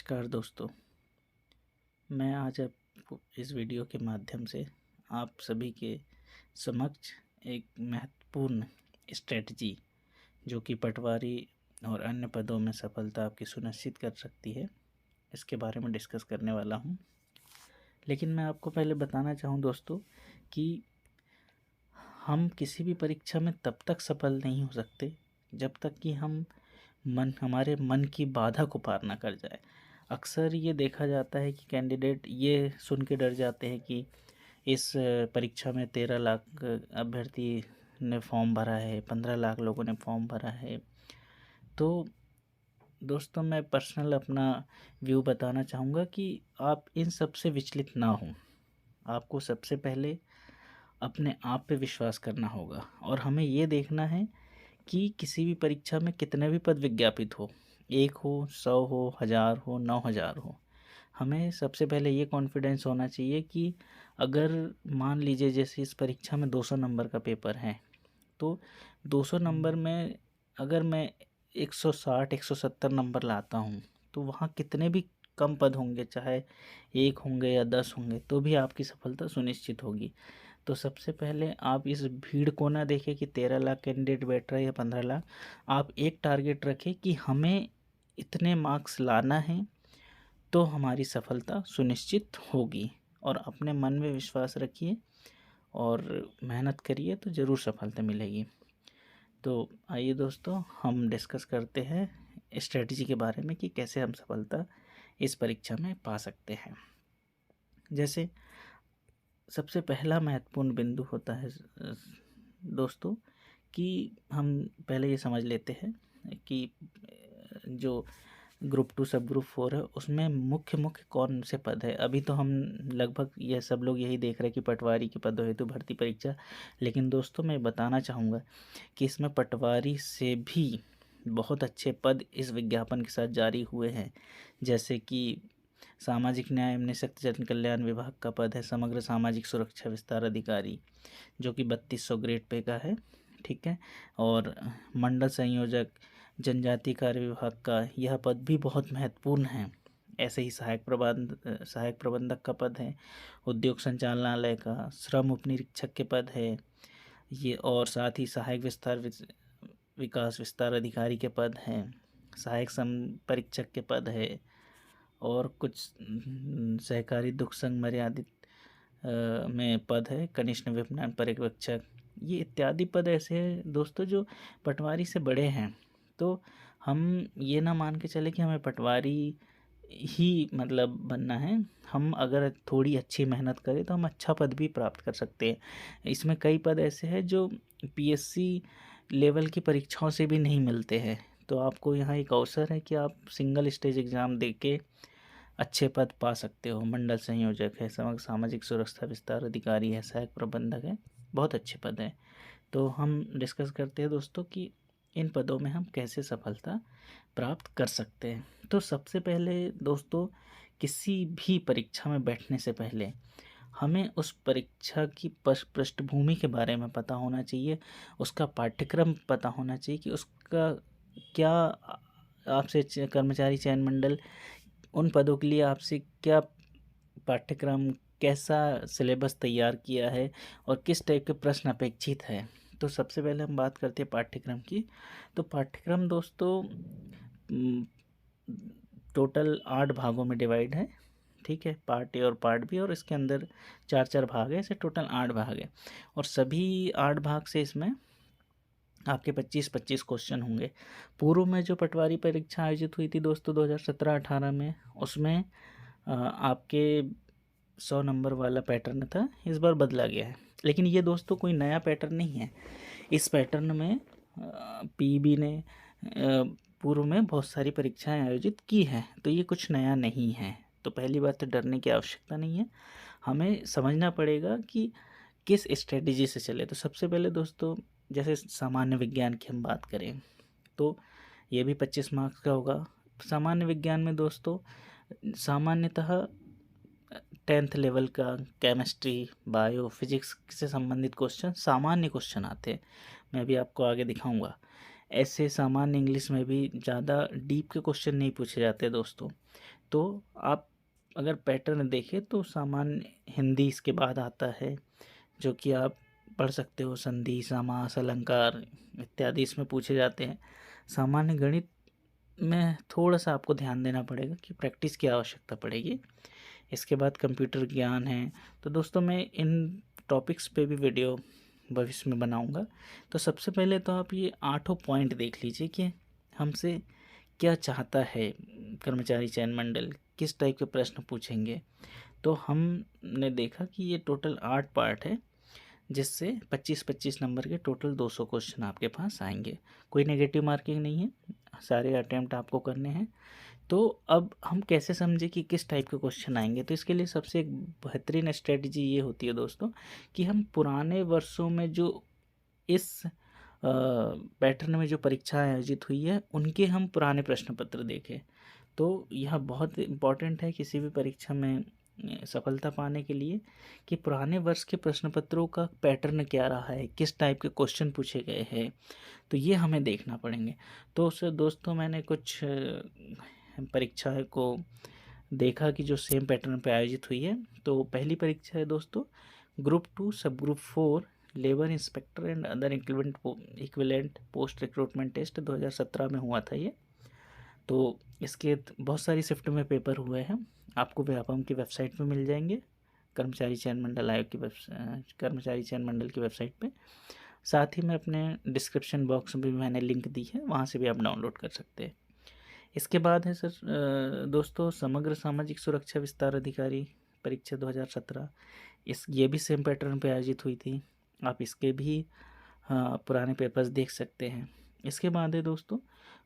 नमस्कार दोस्तों, मैं आज आपको इस वीडियो के माध्यम से आप सभी के समक्ष एक महत्वपूर्ण स्ट्रेटजी जो कि पटवारी और अन्य पदों में सफलता आपकी सुनिश्चित कर सकती है, इसके बारे में डिस्कस करने वाला हूं। लेकिन मैं आपको पहले बताना चाहूं दोस्तों कि हम किसी भी परीक्षा में तब तक सफल नहीं हो सकते जब तक कि हमारे मन की बाधा को पार ना कर जाए। अक्सर ये देखा जाता है कि कैंडिडेट ये सुन के डर जाते हैं कि इस परीक्षा में 13 लाख अभ्यर्थी ने फॉर्म भरा है, 15 लाख लोगों ने फॉर्म भरा है। तो दोस्तों, मैं पर्सनल अपना व्यू बताना चाहूँगा कि आप इन सब से विचलित ना हों। आपको सबसे पहले अपने आप पे विश्वास करना होगा और हमें ये देखना है कि किसी भी परीक्षा में कितने भी पद विज्ञापित हो, 1 हो, 100 हो, 1000 हो, 9000 हो, हमें सबसे पहले ये कॉन्फिडेंस होना चाहिए कि अगर मान लीजिए जैसे इस परीक्षा में 200 नंबर का पेपर है, तो 200 नंबर में अगर मैं 160 170 नंबर लाता हूँ, तो वहाँ कितने भी कम पद होंगे, चाहे 1 होंगे या 10 होंगे, तो भी आपकी सफलता सुनिश्चित होगी। तो सबसे पहले आप इस भीड़ को ना देखें कि 13 लाख कैंडिडेट बैठ रहे हैं या 15 लाख। आप एक टारगेट रखें कि हमें इतने मार्क्स लाना है तो हमारी सफलता सुनिश्चित होगी, और अपने मन में विश्वास रखिए और मेहनत करिए तो ज़रूर सफलता मिलेगी। तो आइए दोस्तों, हम डिस्कस करते हैं स्ट्रेटजी के बारे में कि कैसे हम सफलता इस परीक्षा में पा सकते हैं। जैसे सबसे पहला महत्वपूर्ण बिंदु होता है दोस्तों कि हम पहले ये समझ लेते हैं कि जो ग्रुप 2 सब ग्रुप 4 है उसमें मुख्य कौन से पद है। अभी तो हम लगभग ये सब लोग यही देख रहे हैं कि पटवारी के पदों हेतु भर्ती परीक्षा, लेकिन दोस्तों मैं बताना चाहूँगा कि इसमें पटवारी से भी बहुत अच्छे पद इस विज्ञापन के साथ जारी हुए हैं। जैसे कि सामाजिक न्याय एवं निःशक्त जन कल्याण विभाग का पद है समग्र सामाजिक सुरक्षा विस्तार अधिकारी, जो कि 3200 ग्रेड पे का है, ठीक है। और मंडल संयोजक जनजाति कार्य विभाग का यह पद भी बहुत महत्वपूर्ण है। ऐसे ही सहायक प्रबंधक का पद है, उद्योग संचालनालय का श्रम उपनिरीक्षक के पद है ये, और साथ ही सहायक विकास विस्तार अधिकारी के पद हैं, सहायक परीक्षक के पद है, और कुछ सहकारी दुख संघ मर्यादित में पद है कनिष्ठ विपणन पर्यवेक्षक। ये इत्यादि पद ऐसे हैं दोस्तों जो पटवारी से बड़े हैं। तो हम ये ना मान के चले कि हमें पटवारी ही मतलब बनना है। हम अगर थोड़ी अच्छी मेहनत करें तो हम अच्छा पद भी प्राप्त कर सकते हैं। इसमें कई पद ऐसे हैं जो पीएससी लेवल की परीक्षाओं से भी नहीं मिलते हैं। तो आपको यहाँ एक अवसर है कि आप सिंगल स्टेज एग्ज़ाम दे के अच्छे पद पा सकते हो। मंडल संयोजक है, समग्र सामाजिक सुरक्षा विस्तार अधिकारी है, सहायक प्रबंधक है, बहुत अच्छे पद हैं। तो हम डिस्कस करते हैं दोस्तों कि इन पदों में हम कैसे सफलता प्राप्त कर सकते हैं। तो सबसे पहले दोस्तों, किसी भी परीक्षा में बैठने से पहले हमें उस परीक्षा की पृष्ठभूमि के बारे में पता होना चाहिए, उसका पाठ्यक्रम पता होना चाहिए कि उसका क्या आपसे कर्मचारी चयन मंडल उन पदों के लिए आपसे क्या पाठ्यक्रम, कैसा सिलेबस तैयार किया है और किस टाइप के प्रश्न अपेक्षित है। तो सबसे पहले हम बात करते हैं पाठ्यक्रम की। तो पाठ्यक्रम दोस्तों टोटल 8 भागों में डिवाइड है, ठीक है। पार्ट ए और पार्ट बी, और इसके अंदर 4 भाग है, ऐसे टोटल 8 भाग है, और सभी 8 भाग से इसमें आपके 25 क्वेश्चन होंगे। पूर्व में जो पटवारी परीक्षा आयोजित हुई थी दोस्तों 2017-18 में, उसमें आपके 100 नंबर वाला पैटर्न था, इस बार बदला गया है। लेकिन ये दोस्तों कोई नया पैटर्न नहीं है। इस पैटर्न में पीईबी ने पूर्व में बहुत सारी परीक्षाएं आयोजित की हैं, तो ये कुछ नया नहीं है। तो पहली बात तो डरने की आवश्यकता नहीं है, हमें समझना पड़ेगा कि किस स्ट्रेटजी से चले। तो सबसे पहले दोस्तों, जैसे सामान्य विज्ञान की हम बात करें तो ये भी 25 मार्क्स का होगा। सामान्य विज्ञान में दोस्तों सामान्यतः 10th लेवल का केमिस्ट्री, बायो, फिजिक्स से संबंधित क्वेश्चन, सामान्य क्वेश्चन आते हैं। मैं अभी आपको आगे दिखाऊंगा। ऐसे सामान्य इंग्लिश में भी ज़्यादा डीप के क्वेश्चन नहीं पूछे जाते दोस्तों। तो आप अगर पैटर्न देखें तो सामान्य हिंदी इसके बाद आता है, जो कि आप पढ़ सकते हो। संधि, समास, अलंकार इत्यादि इसमें पूछे जाते हैं। सामान्य गणित में थोड़ा सा आपको ध्यान देना पड़ेगा कि प्रैक्टिस की आवश्यकता पड़ेगी। इसके बाद कंप्यूटर ज्ञान है। तो दोस्तों मैं इन टॉपिक्स पे भी वीडियो भविष्य में बनाऊंगा। तो सबसे पहले तो आप ये 8 पॉइंट देख लीजिए कि हमसे क्या चाहता है कर्मचारी चयन मंडल, किस टाइप के प्रश्न पूछेंगे। तो हमने देखा कि ये टोटल 8 पार्ट है, जिससे 25-25 नंबर के टोटल 200 क्वेश्चन आपके पास आएंगे। कोई नेगेटिव मार्किंग नहीं है, सारे अटेम्प्ट आपको करने हैं। तो अब हम कैसे समझे कि किस टाइप के क्वेश्चन आएंगे। तो इसके लिए सबसे एक बेहतरीन स्ट्रेटजी ये होती है दोस्तों कि हम पुराने वर्षों में जो इस पैटर्न में जो परीक्षा आयोजित हुई है उनके हम पुराने प्रश्न पत्र देखें। तो यह बहुत इम्पॉर्टेंट है किसी भी परीक्षा में सफलता पाने के लिए कि पुराने वर्ष के प्रश्न पत्रों का पैटर्न क्या रहा है, किस टाइप के क्वेश्चन पूछे गए हैं, तो ये हमें देखना पड़ेंगे। तो उससे दोस्तों मैंने कुछ परीक्षा को देखा कि जो सेम पैटर्न पे आयोजित हुई है। तो पहली परीक्षा है दोस्तों ग्रुप 2 सब group 4 labour inspector and other equivalent post recruitment test 2017 में हुआ था ये। तो इसके बहुत सारी शिफ्ट में पेपर हुए हैं, आपको व्यापम की वेबसाइट पे मिल जाएंगे, कर्मचारी चयन मंडल आयोग की कर्मचारी चयन मंडल की वेबसाइट पे। साथ ही में अपने डिस्क्रिप्शन बॉक्स में भी मैंने लिंक दी है, वहाँ से भी आप डाउनलोड कर सकते हैं। इसके बाद है सर दोस्तों समग्र सामाजिक सुरक्षा विस्तार अधिकारी परीक्षा 2017। ये भी सेम पैटर्न पे आयोजित हुई थी। आप इसके भी पुराने पेपर्स देख सकते हैं। इसके बाद है दोस्तों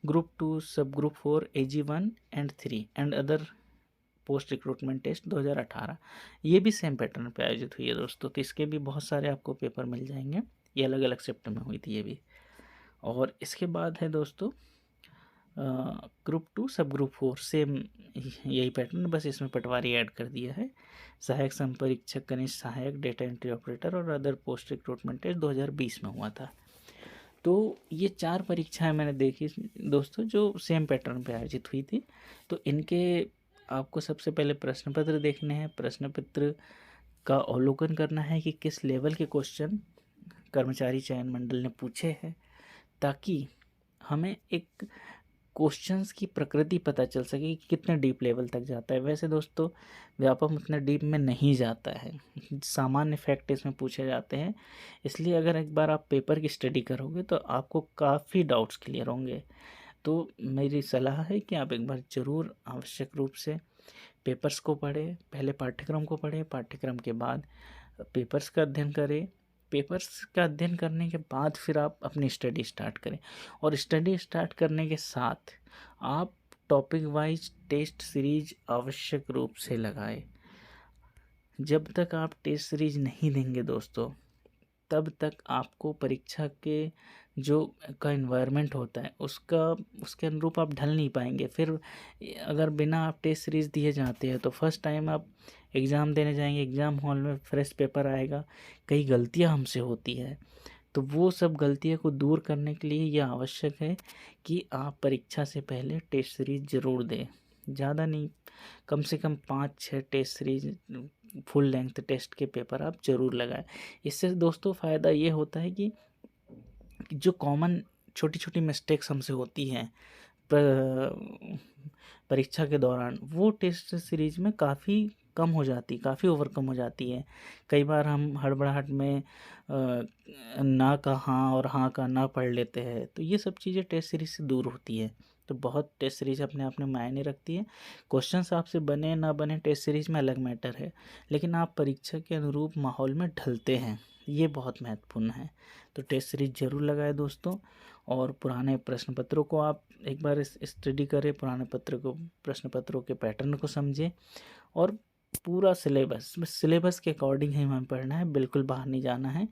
ग्रुप 2 सब group 4 AG1 and 3 and other post recruitment test 2018। ये भी सेम पैटर्न पे आयोजित हुई है दोस्तों। तो इसके भी बहुत सारे आपको पेपर मिल जाएंगे, ये अलग अलग शिफ्ट में हुई थी ये भी। और इसके बाद है दोस्तों ग्रुप 2 सब ग्रुप 4 सेम यही पैटर्न, बस इसमें पटवारी ऐड कर दिया है। सहायक संपरीक्षक, कनिष्ठ सहायक, डेटा एंट्री ऑपरेटर और अदर पोस्ट रिक्रूटमेंट टेस्ट 2020 में हुआ था। तो ये 4 परीक्षाएं मैंने देखी दोस्तों जो सेम पैटर्न पे आयोजित हुई थी। तो इनके आपको सबसे पहले प्रश्न पत्र देखने हैं, प्रश्न पत्र का अवलोकन करना है कि किस लेवल के क्वेश्चन कर्मचारी चयन मंडल ने पूछे हैं, ताकि हमें एक क्वेश्चंस की प्रकृति पता चल सके कि कितने डीप लेवल तक जाता है। वैसे दोस्तों व्यापम उतना डीप में नहीं जाता है, सामान्य फैक्ट इसमें पूछे जाते हैं। इसलिए अगर एक बार आप पेपर की स्टडी करोगे तो आपको काफ़ी डाउट्स क्लियर होंगे। तो मेरी सलाह है कि आप एक बार ज़रूर आवश्यक रूप से पेपर्स को पढ़ें, पहले पाठ्यक्रम को पढ़ें, पाठ्यक्रम के बाद पेपर्स का अध्ययन करें, पेपर्स का अध्ययन करने के बाद फिर आप अपनी स्टडी स्टार्ट करें। और स्टडी स्टार्ट करने के साथ आप टॉपिक वाइज टेस्ट सीरीज आवश्यक रूप से लगाएं। जब तक आप टेस्ट सीरीज नहीं देंगे दोस्तों, तब तक आपको परीक्षा के जो का इन्वायरमेंट होता है उसके अनुरूप आप ढल नहीं पाएंगे। फिर अगर बिना आप टेस्ट सीरीज़ दिए जाते हैं तो फर्स्ट टाइम आप एग्ज़ाम देने जाएंगे, एग्ज़ाम हॉल में फ्रेश पेपर आएगा, कई गलतियां हमसे होती है। तो वो सब गलतियों को दूर करने के लिए यह आवश्यक है कि आप परीक्षा से पहले टेस्ट सीरीज़ ज़रूर दें। ज़्यादा नहीं, कम से कम 5-6 test series full length test के पेपर आप ज़रूर लगाएं। इससे दोस्तों फ़ायदा ये होता है कि जो कॉमन छोटी छोटी मिस्टेक्स हमसे होती हैं परीक्षा के दौरान, वो टेस्ट सीरीज में काफ़ी कम हो जाती, काफ़ी ओवरकम हो जाती है। कई बार हम हड़बड़ाहट में ना का हाँ और हाँ का ना पढ़ लेते हैं, तो ये सब चीज़ें टेस्ट सीरीज से दूर होती है। तो बहुत टेस्ट सीरीज अपने आप में मायने रखती है। क्वेश्चंस आपसे बने ना बने टेस्ट सीरीज में अलग मैटर है, लेकिन आप परीक्षा के अनुरूप माहौल में ढलते हैं, ये बहुत महत्वपूर्ण है। तो टेस्ट सीरीज ज़रूर लगाए दोस्तों। और पुराने प्रश्न पत्रों को आप एक बार स्टडी करें, पुराने प्रश्न पत्रों के पैटर्न को समझें और पूरा सिलेबस के अकॉर्डिंग ही हमें पढ़ना है, बिल्कुल बाहर नहीं जाना है।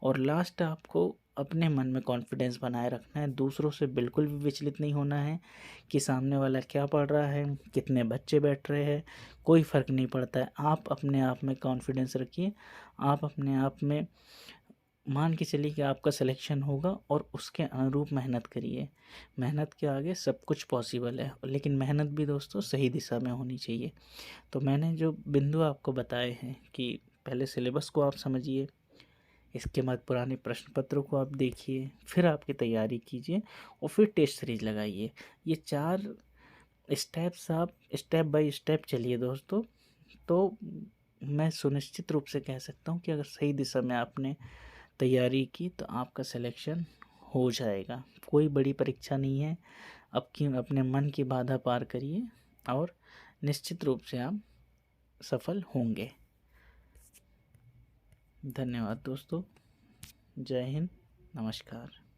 और लास्ट आपको अपने मन में कॉन्फिडेंस बनाए रखना है, दूसरों से बिल्कुल भी विचलित नहीं होना है कि सामने वाला क्या पढ़ रहा है, कितने बच्चे बैठ रहे हैं, कोई फ़र्क नहीं पड़ता है। आप अपने आप में कॉन्फिडेंस रखिए, आप अपने आप में मान के चलिए कि आपका सिलेक्शन होगा और उसके अनुरूप मेहनत करिए। मेहनत के आगे सब कुछ पॉसिबल है, लेकिन मेहनत भी दोस्तों सही दिशा में होनी चाहिए। तो मैंने जो बिंदु आपको बताए हैं कि पहले सिलेबस को आप समझिए, इसके बाद पुराने प्रश्न पत्रों को आप देखिए, फिर आपकी तैयारी कीजिए और फिर टेस्ट सीरीज लगाइए। ये 4 स्टेप्स आप स्टेप बाय स्टेप चलिए दोस्तों, तो मैं सुनिश्चित रूप से कह सकता हूँ कि अगर सही दिशा में आपने तैयारी की तो आपका सिलेक्शन हो जाएगा। कोई बड़ी परीक्षा नहीं है। अपने मन की बाधा पार करिए और निश्चित रूप से आप सफल होंगे। धन्यवाद दोस्तों। जय हिंद। नमस्कार।